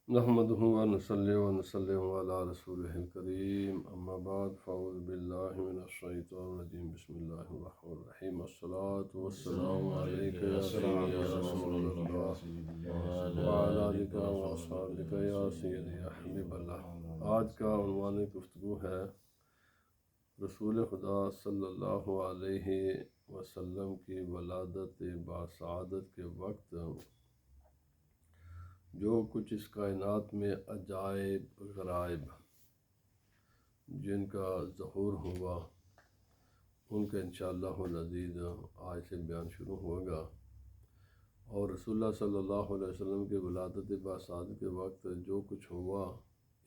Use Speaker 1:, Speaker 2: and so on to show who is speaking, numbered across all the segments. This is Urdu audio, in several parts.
Speaker 1: نحمدہ و نصلی و نسلم علی رسولہ الکریم، اما بعد فاعوذ باللہ من الشیطان الرجیم، بسم اللہ الرحمن الرحیم، الصلاۃ والسلام علیک یا سیدی یا رسول اللہ وعلی آلک و اصحابک یا سیدی یا حبیب اللہ۔ آج کا عنوان گفتگو ہے رسول خدا صلی اللہ علیہ وسلم کی ولادت باسعادت کے وقت جو کچھ اس کائنات میں عجائب غرائب جن کا ظہور ہوا ان کا انشاءاللہ العزیز آج سے بیان شروع ہوگا، اور رسول اللہ صلی اللہ علیہ وسلم کے ولادت باسعادت کے وقت جو کچھ ہوا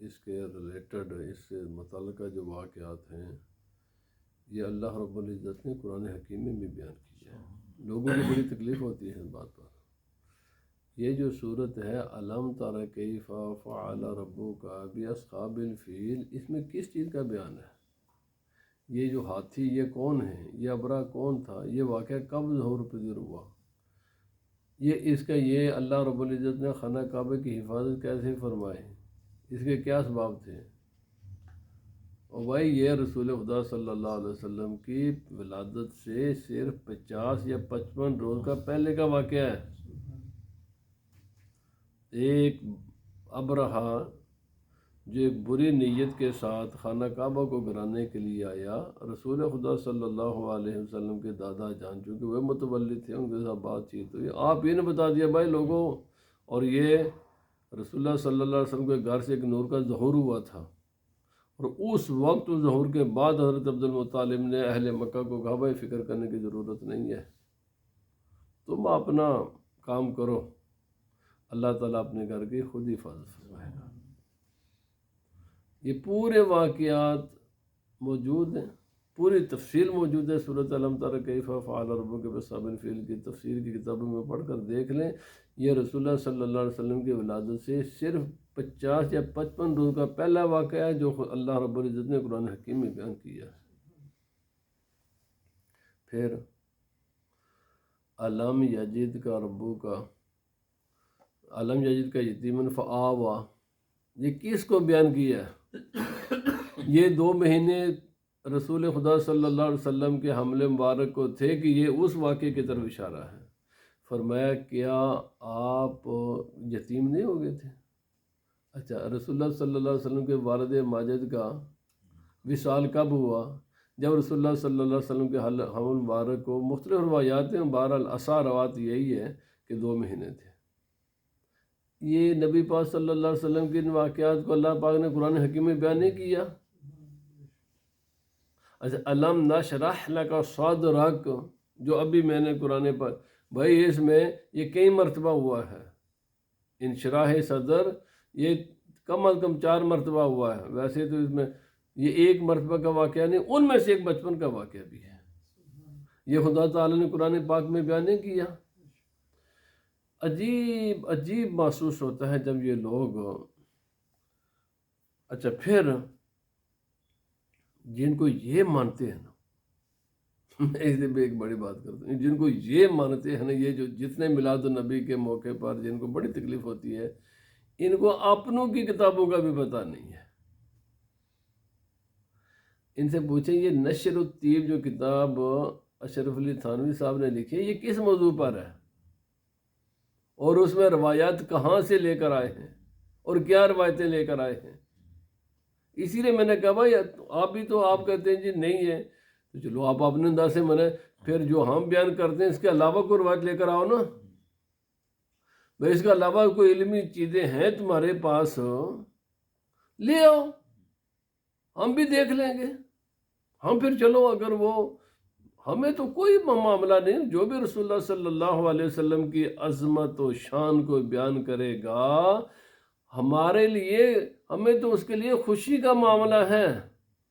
Speaker 1: اس کے ریلیٹڈ، اس سے متعلقہ جو واقعات ہیں یہ اللہ رب العزت نے قرآن حکیم میں بھی بیان کیا ہے۔ لوگوں کی بڑی تکلیف ہوتی ہے اس بات پر۔ یہ جو صورت ہے الم تر کیف فعل ربک باصحاب الفیل، اس میں کس چیز کا بیان ہے؟ یہ جو ہاتھی یہ کون ہے؟ یہ ابرا کون تھا؟ یہ واقعہ کب ظہور پذیر ہوا؟ اس کا یہ اللہ رب العزت نے خانہ کعبہ کی حفاظت کیسے فرمائی؟ اس کے کیا اسباب تھے؟ اور بھائی یہ رسول خدا صلی اللہ علیہ وسلم کی ولادت سے صرف 50 یا 55 روز کا پہلے کا واقعہ ہے۔ ایک ابرہا جو ایک بری نیت کے ساتھ خانہ کعبہ کو گرانے کے لیے آیا، رسول خدا صلی اللہ علیہ وسلم کے دادا جان چونکہ وہ متولی تھے، ان کے ساتھ بات چیت ہوئی، آپ یہ نے بتا دیا بھائی لوگوں، اور یہ رسول اللہ صلی اللہ علیہ وسلم کے گھر سے ایک نور کا ظہور ہوا تھا، اور اس وقت اس ظہور کے بعد حضرت عبد المطلب نے اہل مکہ کو کہا بھائی فکر کرنے کی ضرورت نہیں ہے، تم اپنا کام کرو، اللہ تعالیٰ اپنے گھر کی خود ہی حفاظت فرمائے گا۔ یہ پورے واقعات موجود ہیں، پوری تفصیل موجود ہے سورۃ الم تر کیف فعل ربک باصحاب الفیل کی تفسیر کی کتابوں میں پڑھ کر دیکھ لیں۔ یہ رسول اللہ صلی اللہ علیہ وسلم کی ولادت سے صرف 50 یا 55 روز کا پہلا واقعہ ہے جو اللہ رب العزت نے قرآن حکیم میں بیان کیا ہے۔ پھر علم یجد کا ربو کا، علم یجد کا یتیمن فآوا، یہ کس کو بیان کیا ہے؟ یہ 2 مہینے رسول خدا صلی اللہ علیہ وسلم کے حمل مبارک کو تھے کہ یہ اس واقعے کی طرف اشارہ ہے۔ فرمایا کیا آپ یتیم نہیں ہو گئے تھے؟ اچھا، رسول اللہ صلی اللہ علیہ وسلم کے والد ماجد کا وصال کب ہوا؟ جب رسول اللہ صلی اللہ علیہ وسلم کے حمل مبارک کو، مختلف روایات ہیں، بہرحال اصح روایت یہی ہے کہ 2 مہینے تھے۔ یہ نبی پاک صلی اللہ علیہ وسلم کے ان واقعات کو اللہ پاک نے قرآن حکیم میں بیان نہیں کیا؟ اچھا، علم نشرح لک صدرک جو ابھی میں نے قرآن پر، بھائی اس میں یہ کئی مرتبہ ہوا ہے، انشراح صدر یہ کم از کم 4 مرتبہ ہوا ہے، ویسے تو اس میں یہ 1 مرتبہ کا واقعہ نہیں، ان میں سے ایک بچپن کا واقعہ بھی ہے، یہ خدا تعالیٰ نے قرآن پاک میں بیان نہیں کیا۔ عجیب عجیب محسوس ہوتا ہے جب یہ لوگ، اچھا پھر جن کو یہ مانتے ہیں نا، میں اس بھی ایک بڑی بات کرتا ہوں، جن کو یہ مانتے ہیں نا، یہ جو جتنے میلاد النبی کے موقع پر جن کو بڑی تکلیف ہوتی ہے، ان کو اپنوں کی کتابوں کا بھی پتہ نہیں ہے۔ ان سے پوچھیں یہ نشر الطیب جو کتاب اشرف علی تھانوی صاحب نے لکھی ہے، یہ کس موضوع پر ہے، اور اس میں روایات کہاں سے لے کر آئے ہیں اور کیا روایتیں لے کر آئے ہیں؟ اسی لیے میں نے کہا بھائی آپ بھی تو آپ کہتے ہیں جی نہیں ہے، تو چلو آپ اپنے انداز سے منائیں، پھر جو ہم بیان کرتے ہیں اس کے علاوہ کوئی روایت لے کر آؤ نا بھائی، اس کے علاوہ کوئی علمی چیزیں ہیں تمہارے پاس لے آؤ، ہم بھی دیکھ لیں گے، ہم پھر چلو اگر وہ ہمیں تو کوئی معاملہ نہیں، جو بھی رسول اللہ صلی اللہ علیہ وسلم کی عظمت و شان کو بیان کرے گا ہمارے لیے، ہمیں تو اس کے لیے خوشی کا معاملہ ہے،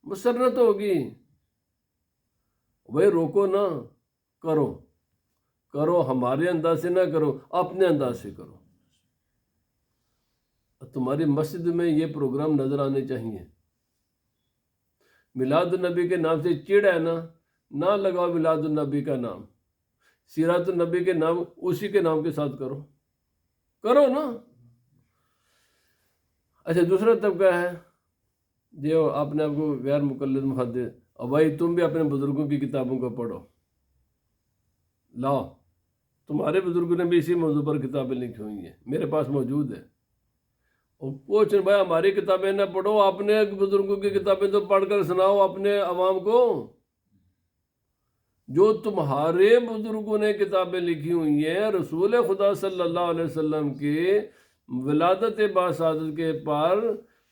Speaker 1: مسرت ہوگی۔ بھائی روکو نہ، کرو کرو، ہمارے انداز سے نہ کرو، اپنے انداز سے کرو۔ تمہاری مسجد میں یہ پروگرام نظر آنے چاہیے۔ میلاد النبی کے نام سے چڑ ہے نا، نہ لگاؤ میلاد النبی کا نام، سیرت النبی کے نام اسی کے نام کے ساتھ کرو نا۔ اچھا دوسرا طبقہ ہے جو اپنے آپ کو غیر مقلد محدث، اور بھائی تم بھی اپنے بزرگوں کی کتابوں کو پڑھو، لاؤ تمہارے بزرگوں نے بھی اسی موضوع پر کتابیں لکھی ہوئی ہیں، میرے پاس موجود ہے۔ اور پوچھ بھائی ہماری کتابیں نہ پڑھو، اپنے بزرگوں کی کتابیں تو پڑھ کر سناؤ اپنے عوام کو۔ جو تمہارے بزرگوں نے کتابیں لکھی ہوئی ہیں رسول خدا صلی اللہ علیہ وسلم کی ولادت باسعادت کے پر،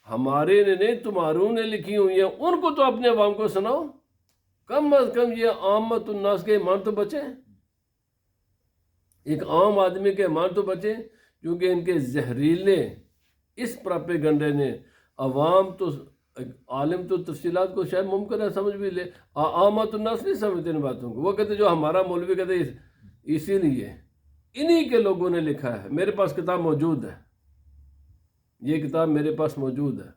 Speaker 1: ہمارے نے نہیں تمہاروں نے لکھی ہوئی ہیں، ان کو تو اپنے عوام کو سناؤ، کم از کم یہ عامت الناس کے ایمان تو بچے، ایک عام آدمی کے ایمان تو بچے، کیونکہ ان کے زہریلے اس پراپیگنڈے نے عوام تو عالم تو تفصیلات کو شاید ممکن ہے سمجھ بھی لے، عامت الناس نہیں سمجھتے ان باتوں کو، وہ کہتے جو ہمارا مولوی کہتے اسی لیے انہی کے لوگوں نے لکھا ہے، میرے پاس کتاب موجود ہے، یہ کتاب میرے پاس موجود ہے،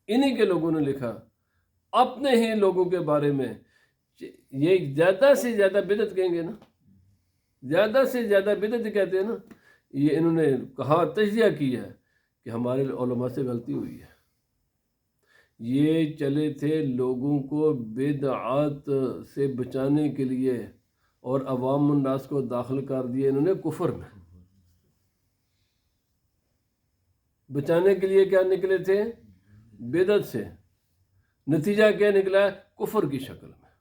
Speaker 1: انہی کے لوگوں نے لکھا اپنے ہی لوگوں کے بارے میں۔ یہ زیادہ سے زیادہ بدعت کہیں گے نا، زیادہ سے زیادہ بدعت کہتے ہیں نا، یہ انہوں نے کہا تجزیہ کیا ہے کہ ہمارے علماء سے غلطی ہوئی ہے، یہ چلے تھے لوگوں کو بدعات سے بچانے کے لیے اور عوام الناس کو داخل کر دیا انہوں نے کفر میں، بچانے کے لیے کیا نکلے تھے؟ بدعت سے، نتیجہ کیا نکلا ہے؟ کفر کی شکل میں،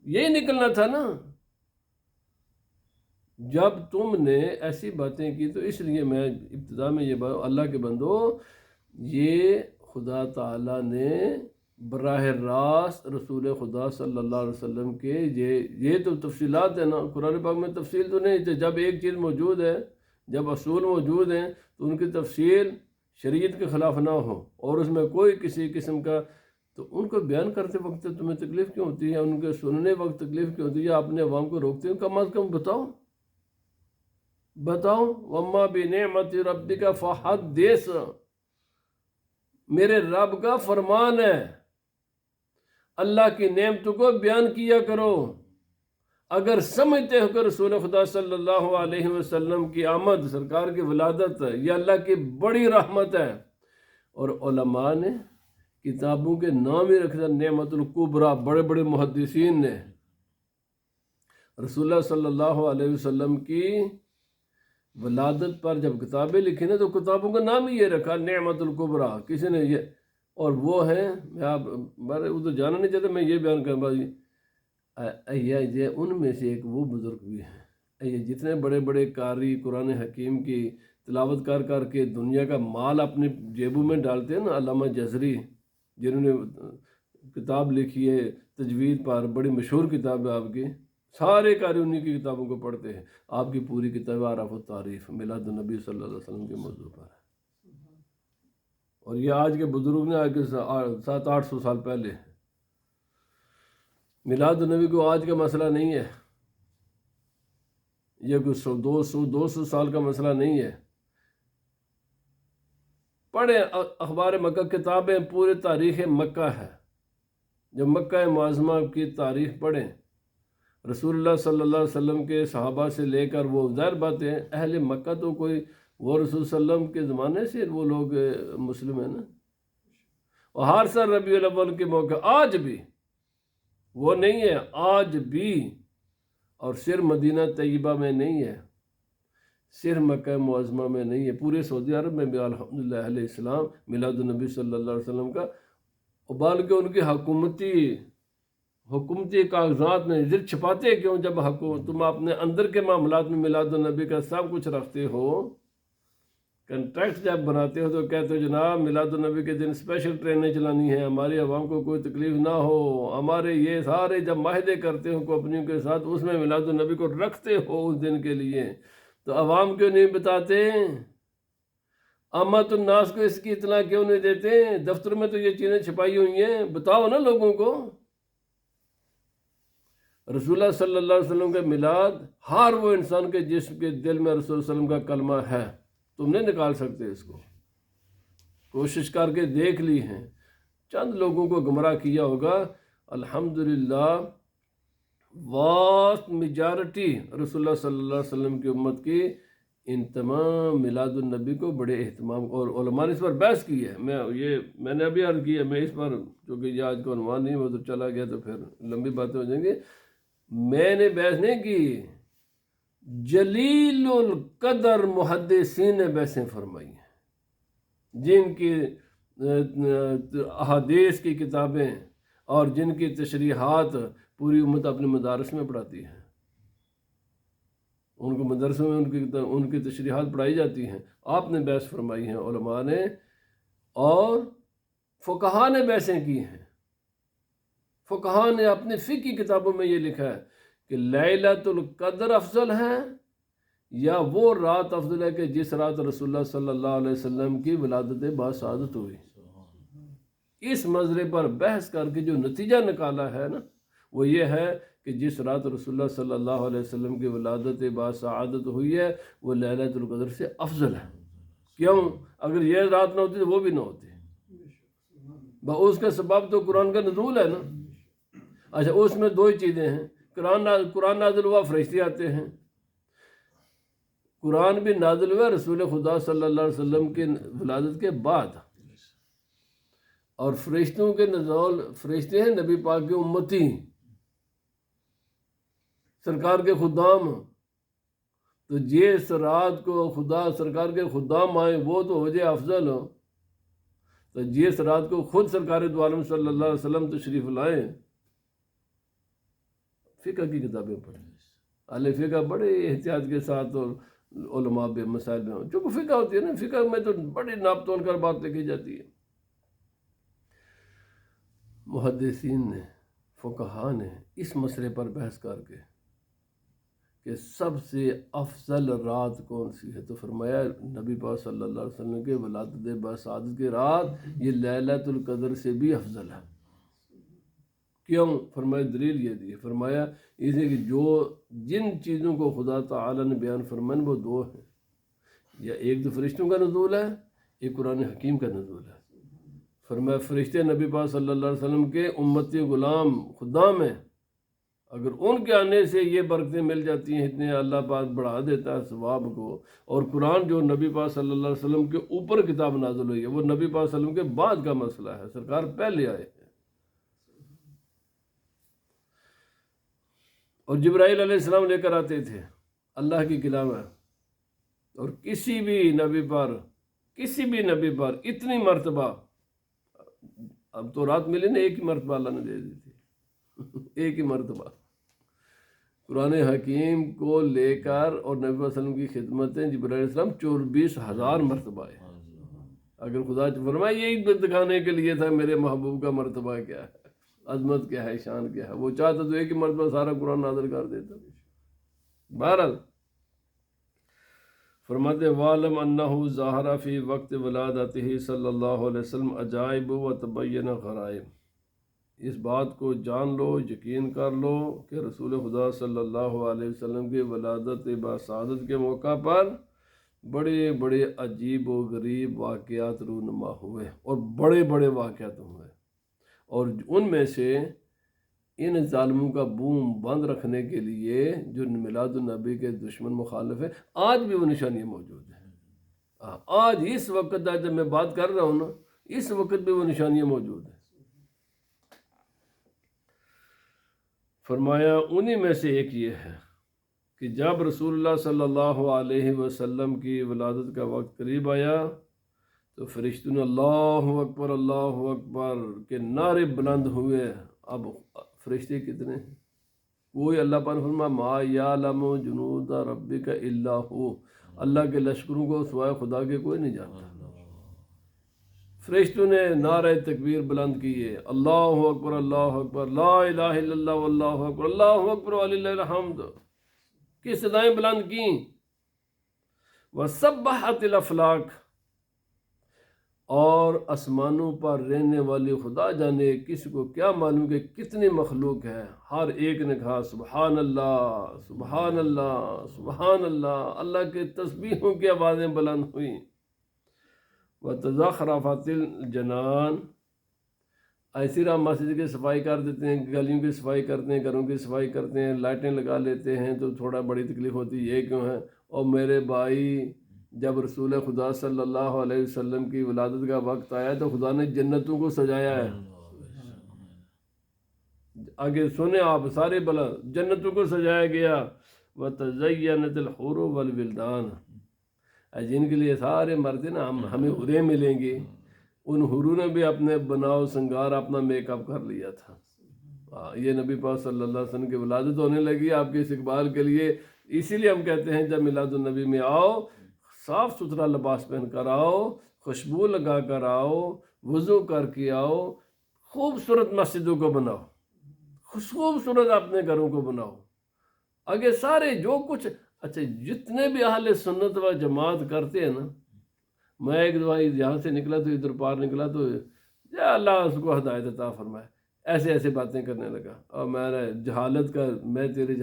Speaker 1: یہی نکلنا تھا نا۔ جب تم نے ایسی باتیں کی تو اس لیے میں ابتدا میں یہ بات، اللہ کے بندو، یہ خدا تعالیٰ نے براہ راست رسول خدا صلی اللہ علیہ وسلم کے یہ تو تفصیلات ہیں نا، قرآن پاک میں تفصیل تو نہیں، جب ایک چیز موجود ہے، جب اصول موجود ہیں تو ان کی تفصیل شریعت کے خلاف نہ ہو اور اس میں کوئی کسی قسم کا، تو ان کو بیان کرتے وقت تمہیں تکلیف کیوں ہوتی ہے، ان کے سننے وقت تکلیف کیوں ہوتی ہے، اپنے عوام کو روکتے ہیں، کم از کم بتاؤ وَمَّا بِنِعْمَةِ رَبِّكَ فَحَدِّثْ، میرے رب کا فرمان ہے اللہ کی نعمتوں کو بیان کیا کرو۔ اگر سمجھتے ہو کہ رسول خدا صلی اللہ علیہ وسلم کی آمد، سرکار کی ولادت، یہ اللہ کی بڑی رحمت ہے، اور علماء نے کتابوں کے نام ہی رکھا نعمت الکبریٰ، بڑے بڑے محدثین نے رسول اللہ صلی اللہ علیہ وسلم کی ولادت پر جب کتابیں لکھی نا تو کتابوں کا نام ہی یہ رکھا نعمت الکبریٰ، کسی نے یہ، اور وہ ہیں، میں آپ بارے ادھر جانا نہیں چاہتا، میں یہ بیان کروں بھائی، یہ ان میں سے ایک وہ بزرگ بھی ہیں، یہ جتنے بڑے بڑے قاری قرآن حکیم کی تلاوت کر کے دنیا کا مال اپنے جیبوں میں ڈالتے ہیں نا، علامہ جزری جنہوں نے کتاب لکھی ہے تجوید پر، بڑی مشہور کتاب ہے آپ کی، سارے قاری انہی کی کتابوں کو پڑھتے ہیں، آپ کی پوری کتاب اعراف التعریف میلاد النبی صلی اللہ علیہ وسلم کے موضوع پر ہے، اور یہ آج کے بزرگ نے آج کے 700-800 سال پہلے، میلاد النبی کو آج کا مسئلہ نہیں ہے، یہ کوئی 200 سال کا مسئلہ نہیں ہے۔ پڑھیں اخبار مکہ، کتابیں پورے تاریخ مکہ ہے، جب مکہ معظمہ کی تاریخ پڑھیں، رسول اللہ صلی اللہ علیہ وسلم کے صحابہ سے لے کر، وہ ظاہر بات ہے اہل مکہ تو کوئی، وہ رسول صلی اللہ علیہ وسلم کے زمانے سے وہ لوگ مسلم ہیں نا، اور ہر سال ربیع الاول کے موقع آج بھی وہ نہیں ہے، آج بھی، اور صرف مدینہ طیبہ میں نہیں ہے، صرف مکہ معظمہ میں نہیں ہے، پورے سعودی عرب میں بھی الحمدللہ اہل اسلام میلاد النبی صلی اللہ علیہ وسلم کا، بلکہ ان کی حکومتی کاغذات میں ذکر چھپاتے کیوں؟ جب تم اپنے اندر کے معاملات میں میلاد النبی کا سب کچھ رکھتے ہو، کنٹریکٹ جب بناتے ہو تو کہتے ہو جناب میلاد النبی کے دن اسپیشل ٹرینیں چلانی ہیں، ہماری عوام کو کوئی تکلیف نہ ہو، ہمارے یہ سارے جب معاہدے کرتے ہو کمپنیوں کے ساتھ، اس میں میلاد النبی کو رکھتے ہو اس دن کے لیے، تو عوام کیوں نہیں بتاتے؟ عامت الناس کو اس کی اطلاع کیوں نہیں دیتے؟ دفتر میں تو یہ چیزیں چھپائی ہوئی ہیں، بتاؤ نا لوگوں کو۔ رسول اللہ صلی اللہ علیہ وسلم کا میلاد ہر وہ انسان کے جسم کے دل میں رسول اللہ علیہ وسلم کا کلمہ ہے، تم نہیں نکال سکتے اس کو، کوشش کر کے دیکھ لی ہیں، چند لوگوں کو گمراہ کیا ہوگا، الحمدللہ واسٹ میجارٹی رسول اللہ صلی اللہ علیہ وسلم کی امت کی ان تمام میلاد النبی کو بڑے اہتمام، اور علماء نے اس پر بحث کی ہے. میں نے ابھی عرض کیا، میں اس پر چونکہ یہ آج کا عنوان نہیں، وہ تو چلا گیا تو پھر لمبی باتیں ہو جائیں گی. میں نے بحث نہیں کی، جلیل القدر محدثین نے بحثیں فرمائی ہیں، جن کی احادیث کی کتابیں اور جن کی تشریحات پوری امت اپنے مدارس میں پڑھاتی ہے. ان کو مدرسوں میں ان کی تشریحات پڑھائی جاتی ہیں. آپ نے بحث فرمائی ہیں علماء نے، اور فقہا نے بحثیں کی ہیں. فقہا نے اپنے فقہ کی کتابوں میں یہ لکھا ہے کہ لیلۃ القدر افضل ہے یا وہ رات افضل ہے کہ جس رات رسول اللہ صلی اللہ علیہ وسلم کی ولادت باسعادت ہوئی. اس مسئلے پر بحث کر کے جو نتیجہ نکالا ہے نا، وہ یہ ہے کہ جس رات رسول اللہ صلی اللہ علیہ وسلم کی ولادت باسعادت ہوئی ہے وہ لیلۃ القدر سے افضل ہے. کیوں؟ اگر یہ رات نہ ہوتی تو وہ بھی نہ ہوتی. اس کا سبب تو قرآن کا نزول ہے نا. اچھا، اس میں دو ہی چیزیں ہیں. قرآن نازل ہوا، فرشتے آتے ہیں. قرآن بھی نازل ہوا رسول خدا صلی اللہ علیہ وسلم کی ولادت کے بعد، اور فرشتوں کے نزول، فرشتے ہیں نبی پاک کے امتی، سرکار کے خدام. تو جس رات کو خدا سرکار کے خدام آئے وہ تو ہو جائے افضل ہو. تو جس رات کو خود سرکار دو عالم صلی اللہ علیہ وسلم تشریف لائیں، فقہ کی کتابیں پڑھیں. اہل فقہ بڑے احتیاط کے ساتھ اور علماء بے مسائل میں، چونکہ فقہ ہوتی ہے نا، فقہ میں تو بڑی ناپ تول کر بات لکھی جاتی ہے. محدثین نے، فقہا نے اس مسئلے پر بحث کر کے کہ سب سے افضل رات کون سی ہے، تو فرمایا نبی پاک صلی اللہ علیہ وسلم کے ولادت باسعادت کی رات یہ لیلۃ القدر سے بھی افضل ہے. کیوں؟ فرمایا دلیل یہ دی. فرمایا اس لیے کہ جن چیزوں کو خدا تعالی نے بیان فرمایا وہ دو ہیں، یا ایک تو فرشتوں کا نزول ہے، ایک قرآن حکیم کا نزول ہے. فرمایا فرشتے نبی پاک صلی اللہ علیہ وسلم کے امتی غلام خدام ہیں، اگر ان کے آنے سے یہ برکتیں مل جاتی ہیں، اتنے اللہ پاک بڑھا دیتا ہے ثواب کو. اور قرآن جو نبی پاک صلی اللہ علیہ وسلم کے اوپر کتاب نازل ہوئی ہے، وہ نبی پاک صلی اللہ علیہ وسلم کے بعد کا مسئلہ ہے، سرکار پہلے آئے ہیں. اور جبرائیل علیہ السلام لے کر آتے تھے اللہ کی کلام ہے. اور کسی بھی نبی پر اتنی مرتبہ، اب تو رات ملی نا، ایک ہی مرتبہ اللہ نے دے دی تھی. ایک ہی مرتبہ قرآن حکیم کو لے کر اور نبی صلی اللہ علیہ وسلم کی خدمتیں جبرائیل علیہ السلام 24,000 مرتبہ آئے. اگر خدا فرمائے یہی دکھانے کے لیے تھا میرے محبوب کا مرتبہ کیا ہے، عظمت کیا ہے، شان کیا ہے، وہ چاہتا تو ایک ہی مرتبہ سارا قرآن نازل کر دیتا. بہرحال فرماتے وَعْلَمْ أَنَّهُ ظَاهَرَ فِي وقت ولادتہ صلی اللہ علیہ وسلم عجائب وتبین غرائب. اس بات کو جان لو، یقین کر لو کہ رسول خدا صلی اللہ علیہ وسلم کی ولادت باسعادت کے موقع پر بڑے بڑے عجیب و غریب واقعات رونما ہوئے، اور بڑے بڑے واقعات ہوئے. اور ان میں سے ان ظالموں کا بوم بند رکھنے کے لیے جو میلاد النبی کے دشمن مخالف ہیں، آج بھی وہ نشانیاں موجود ہیں. آج اس وقت جب میں بات کر رہا ہوں نا، اس وقت بھی وہ نشانیاں موجود ہیں. فرمایا انہی میں سے ایک یہ ہے کہ جب رسول اللہ صلی اللہ علیہ وسلم کی ولادت کا وقت قریب آیا تو فرشتوں نے اللہ اکبر کے نعرے بلند ہوئے. اب فرشتے کتنے ہیں؟ کوئی، اللہ پاک نے فرمایا ما یعلم جنود ربک الا ہو، اللہ کے لشکروں کو سوائے خدا کے کوئی نہیں جانتا. فرشتوں نے نعرہ تکبیر بلند کیے، اللہ اکبر لا الہ الا اللہ واللہ اکبر وللہ الحمد کی صدائیں بلند کیں. وسبحت الافلاک، اور آسمانوں پر رہنے والی خدا جانے کسی کو کیا معلوم کہ کتنی مخلوق ہے، ہر ایک نے کہا سبحان اللہ سبحان اللہ سبحان اللہ. اللہ کے تسبیحوں کی آوازیں بلند ہوئیں. وتزخرفت الجنان، ایسی طرح مسجد کی صفائی کر دیتے ہیں، گلیوں کی صفائی کرتے ہیں، گھروں کی صفائی کرتے ہیں، لائٹیں لگا لیتے ہیں تو تھوڑا بڑی تکلیف ہوتی ہے، یہ کیوں ہے؟ اور میرے بھائی جب رسول خدا صلی اللہ علیہ وسلم کی ولادت کا وقت آیا تو خدا نے جنتوں کو سجایا ہے۔ آگے سنیں آپ سارے بلا، جنتوں کو سجایا گیا، وَتَزَيَّنَتِ الْحُورُ وَالْوِلْدَانُ، جن کے لیے سارے مرد نا ہمیں حوریں ملیں گے، ان حوروں نے بھی اپنے بناؤ سنگار اپنا میک اپ کر لیا تھا۔ یہ نبی پاک صلی اللہ علیہ وسلم کی ولادت ہونے لگی آپ کے استقبال کے لیے، اسی لیے ہم کہتے ہیں جب میلاد النبی میں آؤ صاف ستھرا لباس پہن کر آؤ، خوشبو لگا کر آؤ، وضو کر کے آؤ، خوبصورت مسجدوں کو بناؤ، خوبصورت اپنے گھروں کو بناؤ۔ آگے سارے جو کچھ اچھا جتنے بھی اہل سنت و جماعت کرتے ہیں نا، میں ایک دفعہ یہاں سے نکلا تو ادھر پار نکلا تو یا اللہ اس کو ہدایت عطا فرمائے، ایسے باتیں کرنے لگا، اور میں تیرے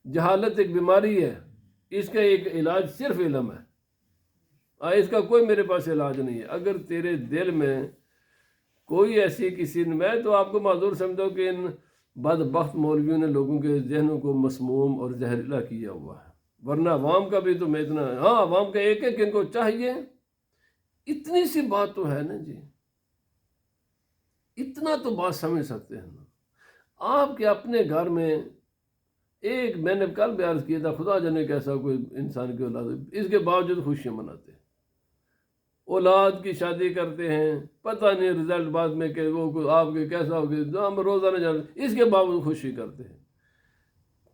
Speaker 1: جہالت ایک بیماری ہے، اس کا ایک علاج صرف علم ہے، اس کا کوئی میرے پاس علاج نہیں ہے۔ اگر تیرے دل میں کوئی ایسی کسی، میں تو آپ کو معذور سمجھتا ہوں کہ ان بدبخت مولویوں نے لوگوں کے ذہنوں کو مسموم اور زہریلا کیا ہوا ہے، ورنہ عوام کا بھی تو میں اتنا، ہاں عوام کا ایک ان کو چاہیے، اتنی سی بات تو ہے نا جی، اتنا تو بات سمجھ سکتے ہیں نا آپ کے اپنے گھر میں ایک، میں نے کل بھی عرض کیا تھا، خدا جانے کیسا کوئی انسان کی اولاد، اس کے باوجود خوشیاں مناتے ہیں، اولاد کی شادی کرتے ہیں، پتہ نہیں رزلٹ بعد میں کہ وہ آپ کے کیسا ہوگا، ہم روزانہ جانتے، اس کے باوجود خوشی کرتے ہیں۔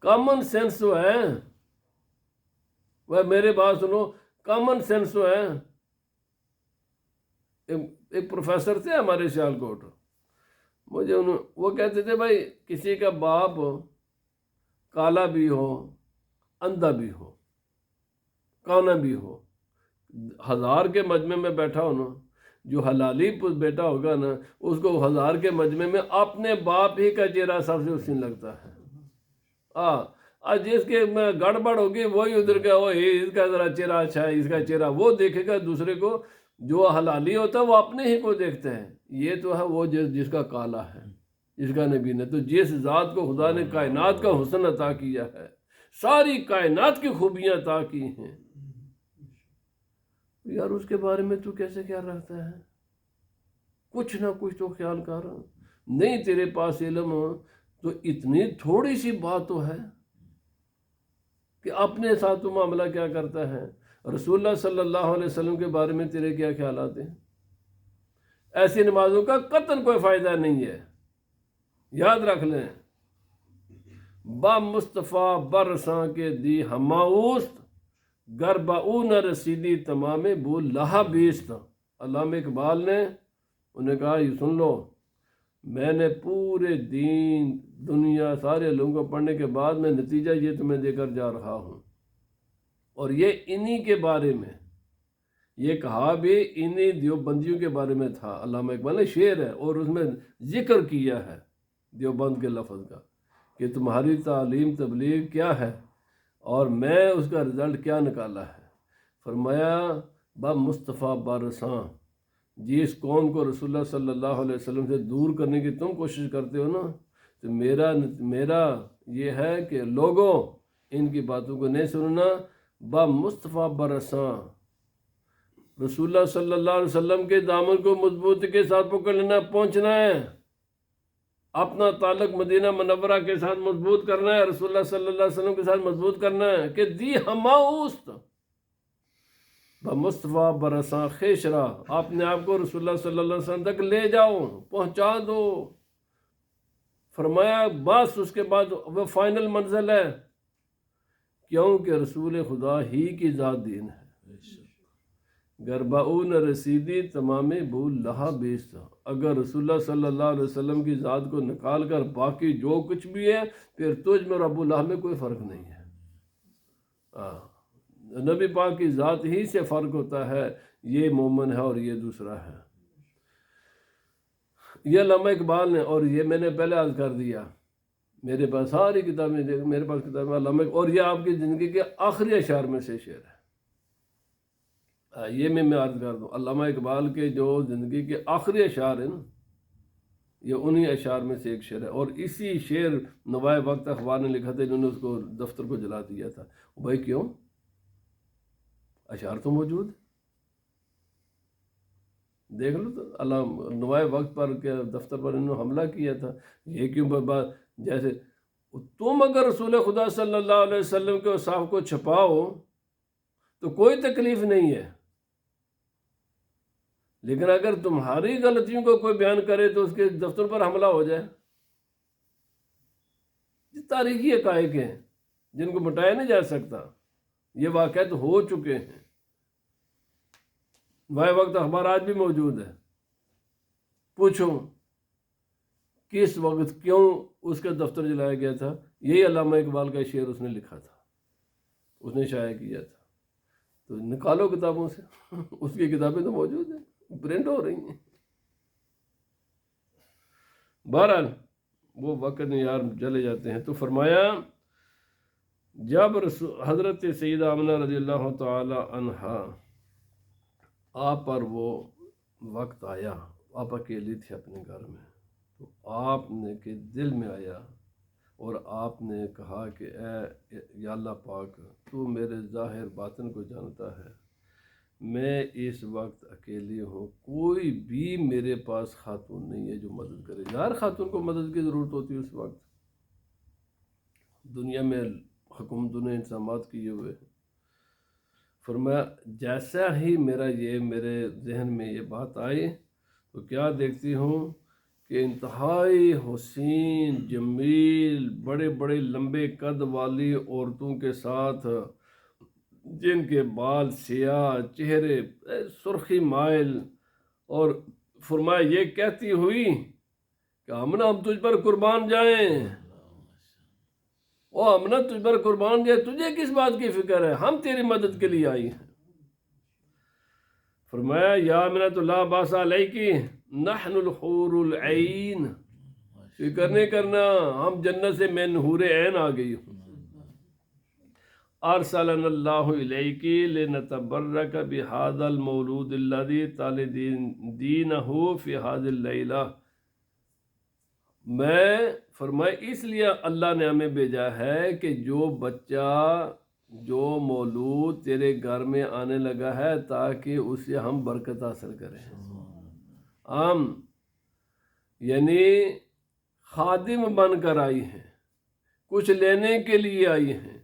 Speaker 1: کامن سینس تو ہے، وہ میرے بات سنو، کامن سینس تو ہے۔ ایک پروفیسر تھے ہمارے سیالکوٹ، مجھے وہ کہتے تھے بھائی کسی کا باپ کالا بھی ہو، اندھا بھی ہو، کانا بھی ہو، 1000 کے مجمع میں بیٹھا ہو نا، جو حلالی بیٹا ہوگا نا، اس کو 1000 کے مجمع میں اپنے باپ ہی کا چہرہ سب سے حسین لگتا ہے۔ جس کے میں گڑبڑ ہوگی وہی ادھر کا، اس کا ذرا چہرہ اچھا ہے، اس کا چہرہ، وہ دیکھے گا دوسرے کو، جو حلالی ہوتا ہے وہ اپنے ہی کو دیکھتے ہیں، یہ تو ہے وہ جس کا کالا ہے، جس کا نبی نے، تو جس ذات کو خدا نے کائنات کا حسن عطا کیا ہے، ساری کائنات کی خوبیاں عطا کی ہیں، یار اس کے بارے میں تو کیسے خیال رکھتا ہے؟ کچھ نہ کچھ تو خیال کر، نہیں تیرے پاس علم تو اتنی تھوڑی سی بات تو ہے کہ اپنے ساتھ تو معاملہ کیا کرتا ہے، رسول اللہ صلی اللہ علیہ وسلم کے بارے میں تیرے کیا خیالات ہیں؟ ایسی نمازوں کا قطعاً کوئی فائدہ نہیں ہے، یاد رکھ لیں۔ با مصطفیٰ برساں کے دی ہماؤست، گر باؤ نہ رسیدی تمام بو لہا بیست۔ علامہ اقبال نے انہیں کہا یہ سن لو، میں نے پورے دین دنیا سارے لوگوں کو پڑھنے کے بعد میں نتیجہ یہ تمہیں دے کر جا رہا ہوں، اور یہ انہی کے بارے میں، یہ کہا بھی انہی دیوبندیوں کے بارے میں تھا۔ علامہ اقبال نے شعر ہے اور اس میں ذکر کیا ہے دیوبند کے لفظ کا کہ تمہاری تعلیم تبلیغ کیا ہے اور میں اس کا رزلٹ کیا نکالا ہے۔ فرمایا با مصطفیٰ بارساں، جس قوم کو رسول اللہ صلی اللہ علیہ وسلم سے دور کرنے کی تم کوشش کرتے ہو نا، تو میرا یہ ہے کہ لوگوں ان کی باتوں کو نہیں سننا، با مصطفیٰ برساں، رسول اللہ صلی اللہ علیہ وسلم کے دامن کو مضبوطی کے ساتھ پکڑ لینا، پہنچنا ہے، اپنا تعلق مدینہ منورہ کے ساتھ مضبوط کرنا ہے، رسول اللہ صلی اللہ علیہ وسلم کے ساتھ مضبوط کرنا ہے کہ دی ہماؤست بمصطفیٰ برساں خیشرا، اپنے آپ کو رسول اللہ صلی اللہ علیہ وسلم تک لے جاؤ، پہنچا دو۔ فرمایا بس اس کے بعد وہ فائنل منزل ہے، کیونکہ رسول خدا ہی کی ذات دین ہے، گرباؤ نہ رسیدی تمام بو لہا بیست۔ اگر رسول اللہ صلی اللہ علیہ وسلم کی ذات کو نکال کر باقی جو کچھ بھی ہے، پھر تجھ میں اور ابو لہب میں کوئی فرق نہیں ہے۔ نبی پاک کی ذات ہی سے فرق ہوتا ہے، یہ مومن ہے اور یہ دوسرا ہے۔ یہ علامہ اقبال نے، اور یہ میں نے پہلے عرض کر دیا، میرے پاس ساری کتابیں، میرے پاس کتابیں علامہ، اور یہ آپ کی زندگی کے آخری اشعار میں سے شعر ہے۔ یہ میں عرض کر دوں، علامہ اقبال کے جو زندگی کے آخری اشعار ہیں نا، یہ انہی اشعار میں سے ایک شعر ہے، اور اسی شعر نوائے وقت اخبار نے لکھا تھا، انہوں نے اس کو دفتر کو جلا دیا تھا۔ بھائی کیوں؟ اشعار تو موجود، دیکھ لو تو اللہ نوائے وقت پر کے دفتر پر انہوں نے حملہ کیا تھا، یہ کیوں بات؟ جیسے تم اگر رسول خدا صلی اللہ علیہ وسلم کے اوصاف کو چھپاؤ تو کوئی تکلیف نہیں ہے، لیکن اگر تمہاری غلطیوں کو کوئی بیان کرے تو اس کے دفتر پر حملہ ہو جائے۔ یہ تاریخی حقائق ہیں جن کو مٹایا نہیں جا سکتا، یہ واقعات ہو چکے ہیں۔ نوائے وقت اخبار آج بھی موجود ہے، پوچھو کس وقت کیوں اس کا دفتر جلایا گیا تھا؟ یہی علامہ اقبال کا شعر اس نے لکھا تھا، اس نے شائع کیا تھا۔ تو نکالو کتابوں سے، اس کی کتابیں تو موجود ہیں، پرنٹ ہو رہی ہیں۔ بہرحال وہ وقت یار چلے جاتے ہیں۔ تو فرمایا جب حضرت سیدہ آمنہ رضی اللہ تعالی عنہا آپ پر وہ وقت آیا، آپ اکیلی تھی اپنے گھر میں، تو آپ نے کہ دل میں آیا اور آپ نے کہا کہ اے یا اللہ پاک، تو میرے ظاہر باطن کو جانتا ہے، میں اس وقت اکیلی ہوں، کوئی بھی میرے پاس خاتون نہیں ہے جو مدد کرے۔ ہر خاتون کو مدد کی ضرورت ہوتی ہے اس وقت، دنیا میں حکومتوں نے انتظامات کیے ہوئے۔ فرمایا جیسا ہی میرے ذہن میں یہ بات آئی تو کیا دیکھتی ہوں کہ انتہائی حسین جمیل بڑے بڑے لمبے قد والی عورتوں کے ساتھ، جن کے بال سیاہ، چہرے سرخی مائل، اور فرمایا یہ کہتی ہوئی کہ آمنہ ہم تجھ پر قربان جائیں، او آمنہ تجھ پر قربان جائے، تجھے کس بات کی فکر ہے، ہم تیری مدد کے لیے آئی ہیں۔ فرمایا یا آمنہ لا باس علیکی نحن الحور العین، فکر نہیں کرنا، ہم جنت سے میں حور عین آ گئی ہوں۔ ارسلنا اللہ الیکی لنتبرک بہذا المولود الذی تلدینہ فی ہذہ اللیلہ، میں فرمایا اس لیے اللہ نے ہمیں بھیجا ہے کہ جو بچہ، جو مولود تیرے گھر میں آنے لگا ہے، تاکہ اسے ہم برکت حاصل کریں۔ ہم یعنی خادم بن کر آئی ہیں، کچھ لینے کے لیے آئی ہیں۔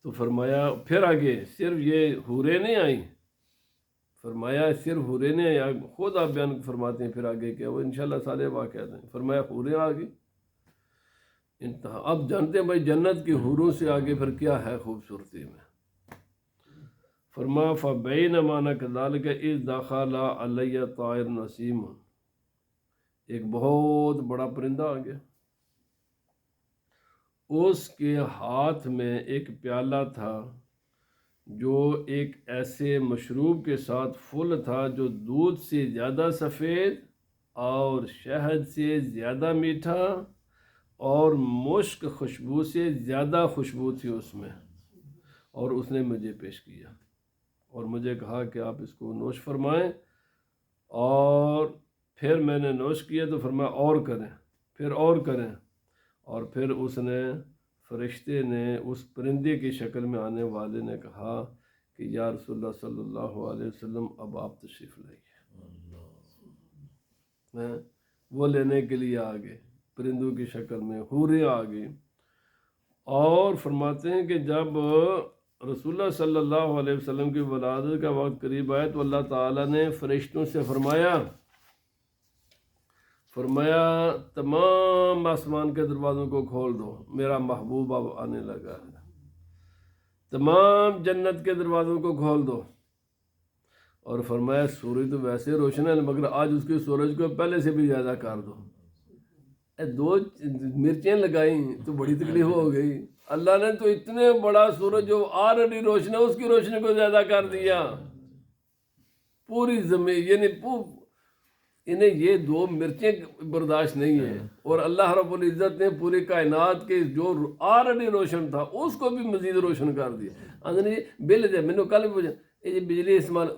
Speaker 1: تو فرمایا پھر آگے صرف یہ حوریں نہیں آئیں، فرمایا صرف حوریں نہیں آئیں، خود آپ بیان فرماتے ہیں پھر آگے کیا، وہ انشاءاللہ سارے واقعات ہیں۔ فرمایا حوریں آ گئی، انتہا۔ اب جانتے ہیں بھائی جنت کی حوروں سے آگے پھر کیا ہے خوبصورتی میں۔ فرمایا فَبَيْنَمَا أَنَا كَذَلِكَ إِذْ دَخَلَ عَلَيَّ طَائِرٌ نَسِيمٌ، ایک بہت بڑا پرندہ آ گیا، اس کے ہاتھ میں ایک پیالہ تھا جو ایک ایسے مشروب کے ساتھ فل تھا جو دودھ سے زیادہ سفید اور شہد سے زیادہ میٹھا اور مشک خوشبو سے زیادہ خوشبو تھی اس میں، اور اس نے مجھے پیش کیا اور مجھے کہا کہ آپ اس کو نوش فرمائیں، اور پھر میں نے نوش کیا تو فرمایا اور کریں، پھر اور کریں، اور پھر اس نے فرشتے نے اس پرندے کی شکل میں آنے والے نے کہا کہ یا رسول اللہ صلی اللہ علیہ وسلم اب آپ تشریف لائیے۔ وہ لینے کے لیے آ گئے پرندوں کی شکل میں، حوریں آ گئی، اور فرماتے ہیں کہ جب رسول اللہ صلی اللہ علیہ وسلم کی ولادت کا وقت قریب آیا تو اللہ تعالیٰ نے فرشتوں سے فرمایا تمام آسمان کے دروازوں کو کھول دو، میرا محبوب اب آنے لگا ہے، تمام جنت کے دروازوں کو کھول دو، اور فرمایا سورج تو ویسے روشن ہے مگر آج اس کے سورج کو پہلے سے بھی زیادہ کر دو۔ دو مرچیں لگائیں تو بڑی تکلیف ہو گئی، اللہ نے تو اتنے بڑا سورج جو آلریڈی روشن ہے اس کی روشنی کو زیادہ کر دیا، پوری زمین، یعنی انہیں یہ دو مرچیں برداشت نہیں ہیں، اور اللہ رب العزت نے پوری کائنات کے جو آلریڈی روشن تھا اس کو بھی مزید روشن کر دیا۔ آدمی بل دے، میں نے کل پوچھا یہ بجلی استعمال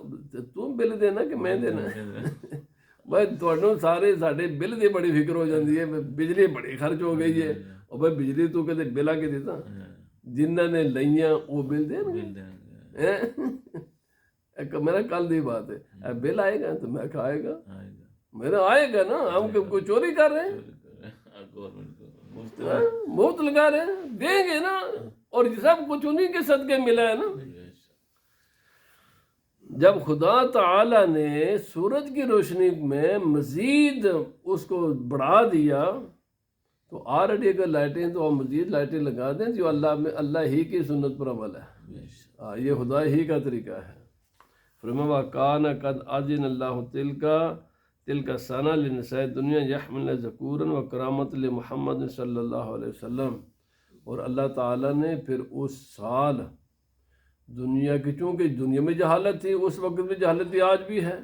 Speaker 1: تم بل دینا کہ میں دینا؟ بھائی تھانوں سارے ساڈے بل دی بڑی فکر ہو جاتی ہے، بجلی بڑی خرچ ہو گئی ہے، اور بھائی بجلی تو کہتے بل آ کے دیتا، جنہوں نے لئیاں وہ بل دیں گے۔ میرا کل دی بات ہے، بل آئے گا تو میں آئے گا، میرا آئے گا نا، ہم کوئی چوری کر رہے ہیں، مفت لگا رہے ہیں، دیں گے نا، اور سب کچھ انہیں کے صدقے ملا ہے نا۔ جب خدا تعالی نے سورج کی روشنی میں مزید اس کو بڑھا دیا تو آلریڈی اگر لائٹیں تو مزید لائٹیں لگا دیں جو اللہ ہی کی سنت پر عمل ہے، یہ خدا ہی کا طریقہ ہے۔ فرمایا کان قد اذن اللہ تلک سنہ لنساء دنیا یحملن ذکورا و کرامت لمحمد صلی اللہ علیہ وسلم، اور اللہ تعالیٰ نے پھر اس سال دنیا کی، چونکہ دنیا میں جہالت تھی اس وقت بھی جہالت تھی، آج بھی ہے،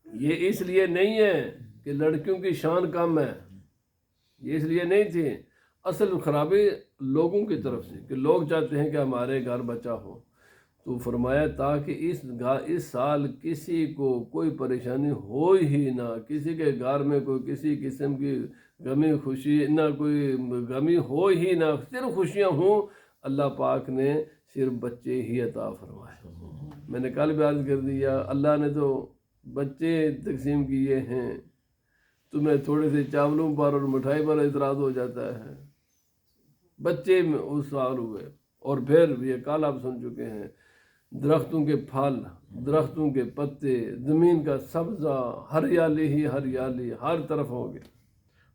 Speaker 1: یہ اس لیے نہیں ہے کہ لڑکیوں کی شان کم ہے، یہ اس لیے نہیں تھی، اصل خرابی لوگوں کی طرف سے کہ لوگ چاہتے ہیں کہ ہمارے گھر بچہ ہو، تو فرمایا تاکہ اس سال کسی کو کوئی پریشانی ہو ہی نہ، کسی کے گھر میں کوئی کسی قسم کی غمی خوشی نہ، کوئی غمی ہو ہی نہ، صرف خوشیاں ہوں، اللہ پاک نے صرف بچے ہی عطا فرمائے۔ میں نے کل بھی عرض کر دیا، اللہ نے تو بچے تقسیم کیے ہیں، تمہیں تھوڑے سے چاولوں پر اور مٹھائی پر اعتراض ہو جاتا ہے، بچے میں اس سال ہوئے، اور پھر یہ کل آپ سن چکے ہیں، درختوں کے پھل، درختوں کے پتے، زمین کا سبزہ، ہریالی ہی ہریالی ہر طرف ہو گئے۔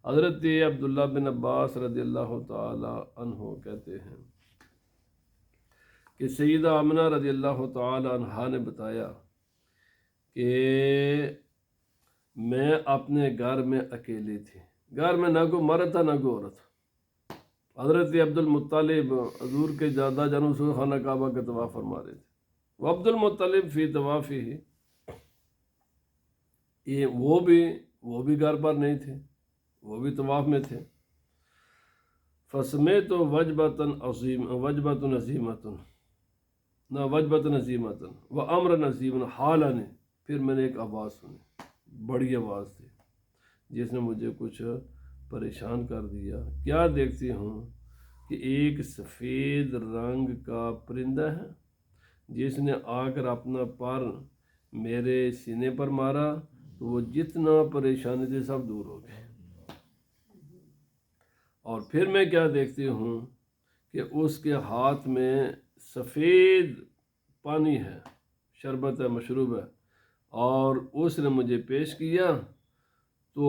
Speaker 1: حضرت عبداللہ بن عباس رضی اللہ تعالی عنہ کہتے ہیں کہ سیدہ آمنہ رضی اللہ تعالی عنہا نے بتایا کہ میں اپنے گھر میں اکیلی تھی، گھر میں نہ کوئی مرد تھا نہ کوئی عورت۔ حضرت عبد المطلب حضور کے زیادہ جانب سے خانہ کعبہ کے طواف فرما رہے تھے، وہ عبد المطلب فی طوافہ ہی، وہ بھی گھر پر نہیں تھے، وہ بھی طواف میں تھے۔ فسمیت وجبۃ عظیمۃ وامر عظیم حالا نے، پھر میں نے ایک آواز سنی، بڑی آواز تھی جس نے مجھے کچھ پریشان کر دیا۔ کیا دیکھتی ہوں کہ ایک سفید رنگ کا پرندہ ہے جس نے آ کر اپنا پر میرے سینے پر مارا تو وہ جتنا پریشانی تھی سب دور ہو گئے۔ اور پھر میں کیا دیکھتی ہوں کہ اس کے ہاتھ میں سفید پانی ہے، شربت ہے، مشروب ہے، اور اس نے مجھے پیش کیا تو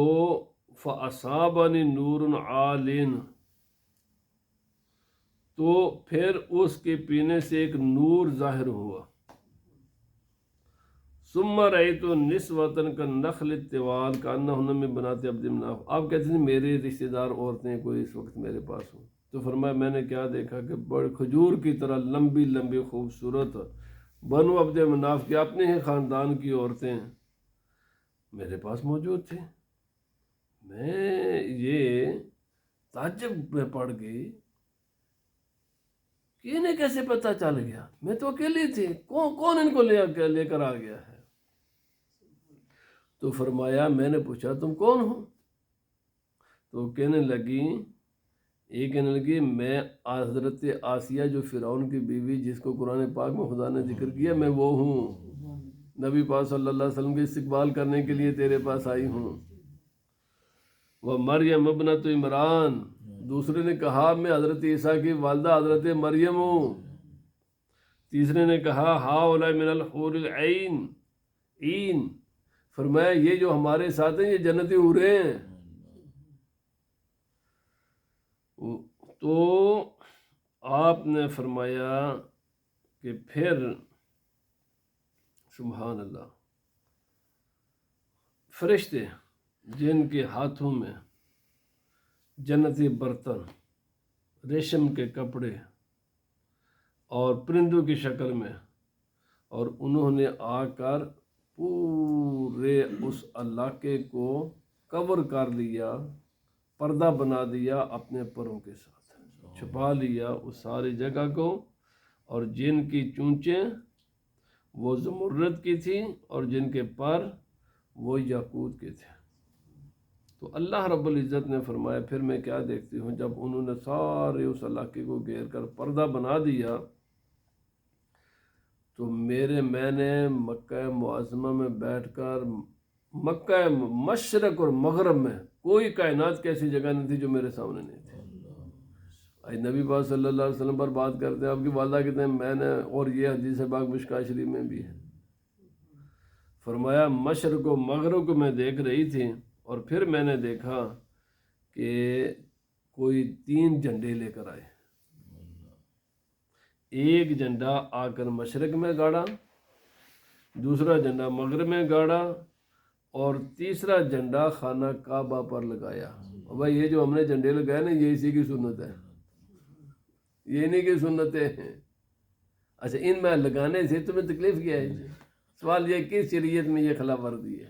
Speaker 1: فَأَصَابَنِي نُورٌ عَالٍ، تو پھر اس کے پینے سے ایک نور ظاہر ہوا۔ ثم رأيت نسوة كالنخل الطوال كأنهن من بنات عبد مناف، آپ کہتے ہیں میرے رشتہ دار عورتیں کوئی اس وقت میرے پاس ہوں، تو فرمایا میں نے کیا دیکھا کہ بڑے کھجور کی طرح لمبی لمبی خوبصورت بنو عبد مناف کے اپنے ہی خاندان کی عورتیں میرے پاس موجود تھیں۔ میں یہ تعجب میں پڑ گئی کہ انہیں کیسے پتہ چل گیا، میں تو اکیلی تھی، کون ان کو لے کر آ گیا ہے؟ تو فرمایا، میں نے پوچھا تم کون ہو؟ تو کہنے لگی میں حضرت آسیہ جو فرعون کی بیوی جس کو قرآن پاک میں خدا نے ذکر کیا، میں وہ ہوں، نبی پاک صلی اللہ علیہ وسلم کے استقبال کرنے کے لیے تیرے پاس آئی ہوں۔ وہ مریم ابنۃ عمران، دوسرے نے کہا میں حضرت عیسیٰ کی والدہ حضرت مریم ہوں، تیسرے نے کہا ہؤلاء من الحور العین، فرمایا یہ جو ہمارے ساتھ ہیں یہ جنتی حوریں ہیں۔ تو آپ نے فرمایا کہ پھر سبحان اللہ، فرشتے جن کے ہاتھوں میں جنتی برتن، ریشم کے کپڑے اور پرندوں کی شکل میں، اور انہوں نے آ کر پورے اس علاقے کو کور کر لیا، پردہ بنا دیا اپنے پروں کے ساتھ، چھپا لیا اس ساری جگہ کو، اور جن کی چونچیں وہ زمرد کی تھیں اور جن کے پر وہ یاقوت کے تھے۔ تو اللہ رب العزت نے فرمایا پھر میں کیا دیکھتی ہوں، جب انہوں نے سارے اس علاقے کو گھیر کر پردہ بنا دیا تو میں نے مکہ معظمہ میں بیٹھ کر مکہ مشرق اور مغرب میں کوئی کائنات کی ایسی جگہ نہیں تھی جو میرے سامنے نہیں تھی۔ آج نبی پاک صلی اللہ علیہ وسلم پر بات کرتے ہیں، آپ کی والدہ کہتے ہیں میں نے، اور یہ حدیث پاک مشکوٰۃ شریف میں بھی ہے، فرمایا مشرق و مغرب کو میں دیکھ رہی تھی، اور پھر میں نے دیکھا کہ کوئی 3 جھنڈے لے کر آئے۔ ایک جھنڈا آ کر مشرق میں گاڑا، دوسرا جھنڈا مغرب میں گاڑا، اور تیسرا جھنڈا خانہ کعبہ پر لگایا۔ اور بھائی یہ جو ہم نے جھنڈے لگائے نا، یہ اسی کی سنت ہے، یہ نہیں کہ سنتیں ہیں۔ اچھا ان میں لگانے سے تمہیں تکلیف کیا ہے؟ سوال یہ کس شریعت میں یہ خلاف ورزی ہے؟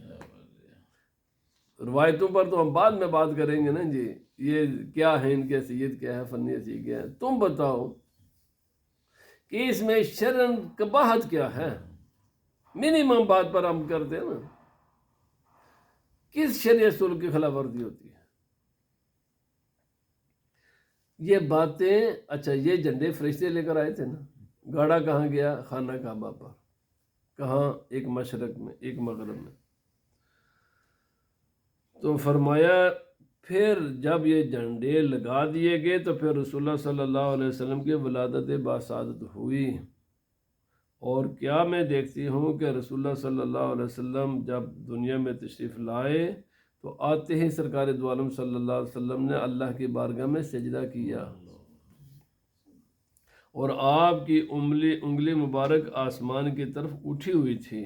Speaker 1: روایتوں پر تو ہم بعد میں بات کریں گے نا جی، یہ کیا ہے، ان کی حیثیت کیا ہے، فنی حیثیت کیا ہے۔ تم بتاؤ کہ اس میں شرعاً قباحت کیا ہے؟ منیمم بات پر ہم کرتے ہیں نا، کس شرعی اصول کی خلاف ورزی ہوتی ہے؟ یہ باتیں، اچھا یہ جھنڈے فرشتے لے کر آئے تھے نا، گاڑا کہاں گیا؟ خانہ کعبہ پر۔ کہاں؟ ایک مشرق میں ایک مغرب میں۔ تو فرمایا پھر جب یہ جھنڈے لگا دیے گئے تو پھر رسول اللہ صلی اللہ علیہ وسلم کی ولادت باسعادت ہوئی، اور کیا میں دیکھتی ہوں کہ رسول اللہ صلی اللہ علیہ وسلم جب دنیا میں تشریف لائے تو آتے ہی سرکار دو عالم صلی اللہ علیہ وسلم نے اللہ کی بارگاہ میں سجدہ کیا، اور آپ کی انگلی مبارک آسمان کی طرف اٹھی ہوئی تھی۔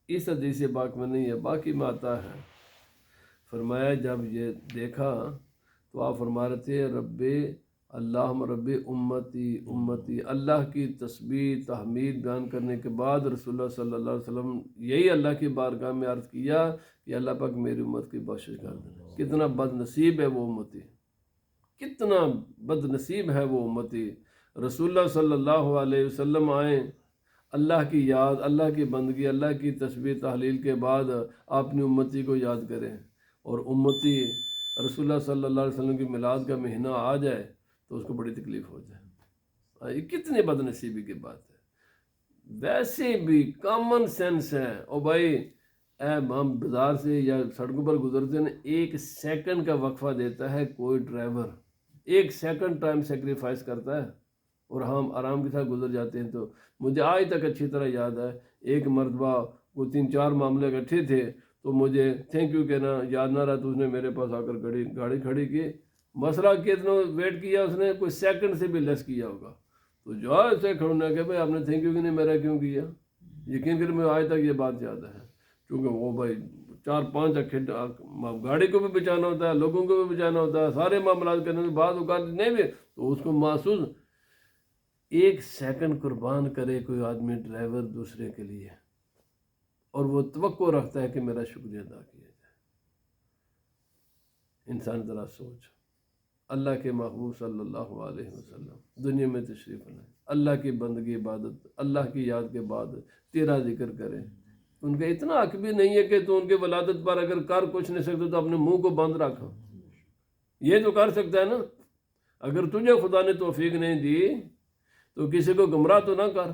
Speaker 1: اس حدیث پاک میں نہیں ہے، باقی میں آتا ہے۔ فرمایا جب یہ دیکھا تو آپ فرما رہے تھے رب اللہم رب امتی امتی، اللہ کی تسبیح تحمید بیان کرنے کے بعد رسول اللہ صلی اللہ علیہ وسلم یہی اللہ کی بارگاہ میں عرض کیا کہ اللہ پاک میری امت کی بخشش کر دیں۔ کتنا بد نصیب ہے وہ امتی، کتنا بد نصیب ہے وہ امتی۔ رسول اللہ صلی اللہ علیہ وسلم آئیں، اللہ کی یاد، اللہ کی بندگی، اللہ کی تسبیح تحلیل کے بعد اپنی امتی کو یاد کریں، اور امتی رسول اللہ صلی اللہ علیہ وسلم کی میلاد کا مہینہ آ جائے تو اس کو بڑی تکلیف ہو جائے۔ یہ کتنی بد نصیبی کی بات ہے۔ ویسے بھی کامن سینس ہے، او بھائی ہم بازار سے یا سڑکوں پر گزرتے ہیں، 1 سیکنڈ کا وقفہ دیتا ہے کوئی ڈرائیور، 1 سیکنڈ ٹائم سیکریفائس کرتا ہے، اور ہم آرام کے ساتھ گزر جاتے ہیں۔ تو مجھے آج تک اچھی طرح یاد ہے، ایک مرتبہ وہ 3-4 معاملے اکٹھے تھے تو مجھے تھینک یو کہنا یاد نہ رہا، تو اس نے میرے پاس آ کر گاڑی کھڑی کی، مسئلہ کتنا ویٹ کیا اس نے، کوئی سیکنڈ سے بھی لیس کیا ہوگا، تو جو ایسے کھڑنا کہ بھائی آپ نے تھینک یو کی نہیں، میرا کیوں کیا؟ یقین کر میں آج تک یہ بات یاد ہے، کیونکہ وہ بھائی 4-5 گاڑی کو بھی بچانا ہوتا ہے، لوگوں کو بھی بچانا ہوتا ہے، سارے معاملات کرنے کے بعد اوقات نہیں بھی تو اس کو محسوس 1 سیکنڈ قربان کرے کوئی آدمی ڈرائیور دوسرے کے لیے، اور وہ توقع رکھتا ہے کہ میرا شکریہ ادا کیا جائے۔ انسان ذرا سوچ، اللہ کے محبوب صلی اللہ علیہ وسلم دنیا میں تشریف لائے، اللہ کی بندگی عبادت، اللہ کی یاد کے بعد تیرا ذکر کرے، ان کا اتنا حق بھی نہیں ہے کہ تو ان کے ولادت پر اگر کر کچھ نہیں سکتے تو اپنے منہ کو بند رکھ، یہ تو کر سکتا ہے نا۔ اگر تجھے خدا نے توفیق نہیں دی تو کسی کو گمراہ تو نہ کر۔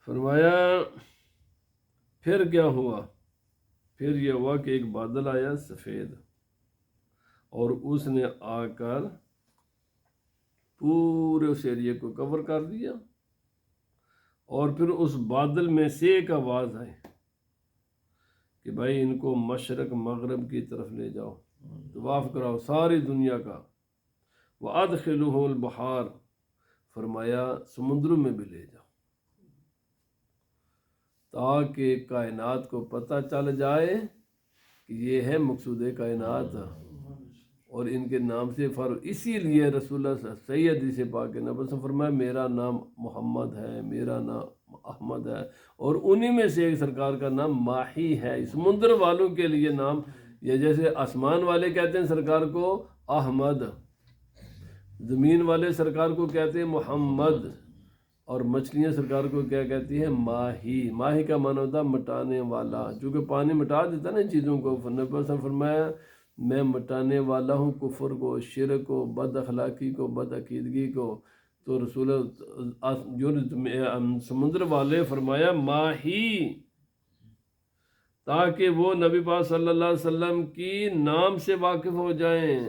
Speaker 1: فرمایا پھر کیا ہوا؟ پھر یہ ہوا کہ ایک بادل آیا سفید، اور اس نے آ کر پورے اس ایریے کو کور کر دیا، اور پھر اس بادل میں سے ایک آواز آئی کہ بھائی ان کو مشرق مغرب کی طرف لے جاؤ، طواف کراؤ ساری دنیا کا، وَأَدْخِلُهُ الْبَحَارَ، فرمایا سمندروں میں بھی لے جاؤ، تاکہ کائنات کو پتہ چل جائے کہ یہ ہے مقصود کائنات، اور ان کے نام سے اسی لیے رسول اللہ صحیح حدیث پاک کے نبی سے فرمایا میرا نام محمد ہے، میرا نام احمد ہے، اور انہی میں سے ایک سرکار کا نام ماہی ہے۔ سمندر والوں کے لیے نام، یا جیسے آسمان والے کہتے ہیں سرکار کو احمد، زمین والے سرکار کو کہتے ہیں محمد، اور مچھلیاں سرکار کو کیا کہتی ہیں؟ ماہی. ماہی کا معنی ہوتا ہے مٹانے والا، چونکہ پانی مٹا دیتا نا چیزوں کو. نبی صلی اللہ علیہ وسلم فرمایا میں مٹانے والا ہوں کفر کو، شرک کو، بد اخلاقی کو، بد عقیدگی کو. تو رسول جو سمندر والے فرمایا ماہی، تاکہ وہ نبی پاک صلی اللہ علیہ وسلم کی نام سے واقف ہو جائیں،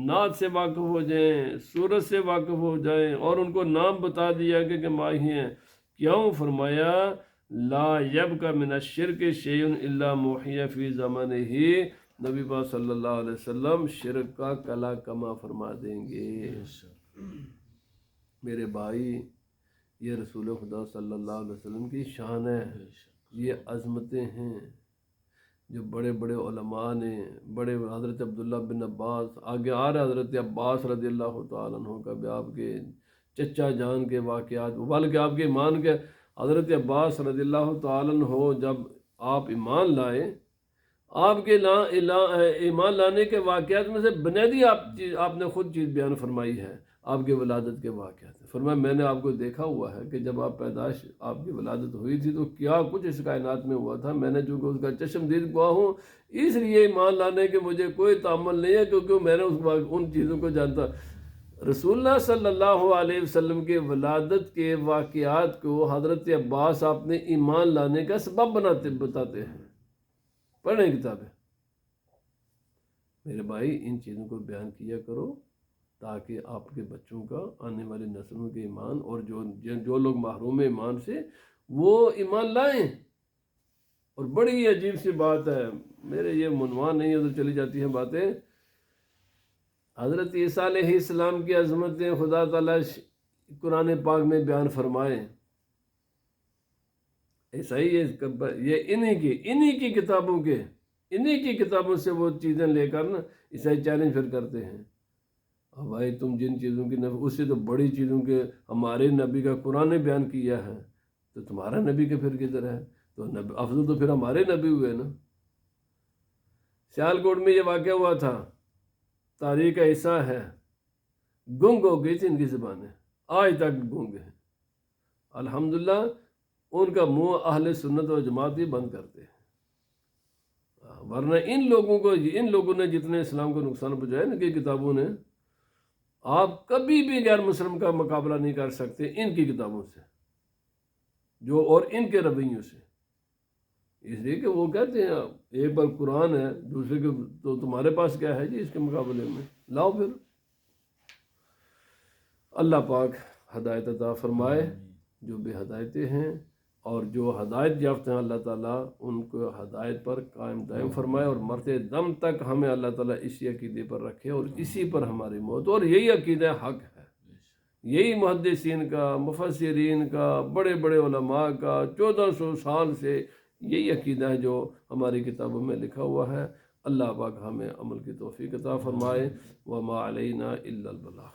Speaker 1: نعت سے واقف ہو جائیں، سورت سے واقف ہو جائیں، اور ان کو نام بتا دیا کہ ماہی ہیں. کیوں؟ فرمایا لا یبقى من الشرک شیء الا موحی فی زمانہ. نبی پاک صلی اللہ علیہ وسلم شرک کا کلا کما فرما دیں گے. میرے بھائی، یہ رسول خدا صلی اللہ علیہ وسلم کی شان ہے، یہ عظمتیں ہیں. جو بڑے بڑے علماء نے، بڑے حضرت عبداللہ بن عباس، آگے آ رہے حضرت عباس رضی اللہ تعالیٰ عنہ کا بھی، آپ کے چچا جان کے واقعات، بلکہ آپ کے ایمان کے حضرت عباس رضی اللہ تعالیٰ عنہ جب آپ ایمان لائے، آپ کے ایمان لانے کے واقعات میں سے بنیادی آپ نے خود چیز بیان فرمائی ہے آپ کے ولادت کے واقعات. فرمایا میں نے آپ کو دیکھا ہوا ہے کہ جب آپ پیدائش، آپ کی ولادت ہوئی تھی تو کیا کچھ اس کائنات میں ہوا تھا. میں نے چونکہ اس کا چشمدید گواہ ہوں، اس لیے ایمان لانے کے مجھے کوئی تعمل نہیں ہے، کیونکہ میں نے ان چیزوں کو جانتا. رسول اللہ صلی اللہ علیہ وسلم کے ولادت کے واقعات کو حضرت عباس آپ نے ایمان لانے کا سبب بتاتے ہیں. پڑھیں کتابیں. میرے بھائی ان چیزوں کو بیان کیا کرو تاکہ آپ کے بچوں کا، آنے والی نسلوں کے ایمان، اور جو لوگ محروم ایمان سے، وہ ایمان لائیں. اور بڑی عجیب سی بات ہے، میرے یہ عنوان نہیں ہے تو چلی جاتی ہیں باتیں. حضرت عیسیٰ علیہ السلام کی عظمتیں خدا تعالیٰ قرآن پاک میں بیان فرمائے. ایسا ہی یہ انہی کی کتابوں کے، انہی کی کتابوں سے وہ چیزیں لے کر نا عیسائی چیلنج پھر کرتے ہیں. بھائی تم جن چیزوں کی اس سے تو بڑی چیزوں کے ہمارے نبی کا قرآن نے بیان کیا ہے، تو تمہارا نبی کے پھر کدھر ہے؟ تو افضل تو پھر ہمارے نبی ہوئے نا. سیالکوٹ میں یہ واقعہ ہوا تھا، تاریخ ایسا ہے، گنگ ہو گئی تھی ان کی زبانیں، آج تک گنگ ہیں. الحمدللہ ان کا منہ اہل سنت و جماعت ہی بند کرتے ہیں. ورنہ ان لوگوں نے جتنے اسلام کو نقصان پہنچایا ان کی کتابوں نے، آپ کبھی بھی غیر مسلم کا مقابلہ نہیں کر سکتے ان کی کتابوں سے اور ان کے رویوں سے. اس لیے کہ وہ کہتے ہیں ایک بار قرآن ہے، دوسرے کے تو تمہارے پاس کیا ہے جی اس کے مقابلے میں، لاؤ پھر. اللہ پاک ہدایت عطا فرمائے. جو بے ہدایتیں ہیں اور جو ہدایت یافتہ ہیں، اللہ تعالیٰ ان کو ہدایت پر قائم دائم فرمائے، اور مرتے دم تک ہمیں اللہ تعالیٰ اسی عقیدے پر رکھے اور اسی پر ہماری موت. اور یہی عقیدہ حق ہے، یہی محدثین کا، مفسرین کا، بڑے بڑے علماء کا 1400 سال سے یہی عقیدہ ہے جو ہماری کتابوں میں لکھا ہوا ہے. اللہ پاک ہمیں عمل کی توفیق عطا فرمائے. وما علینا الا البلاغ.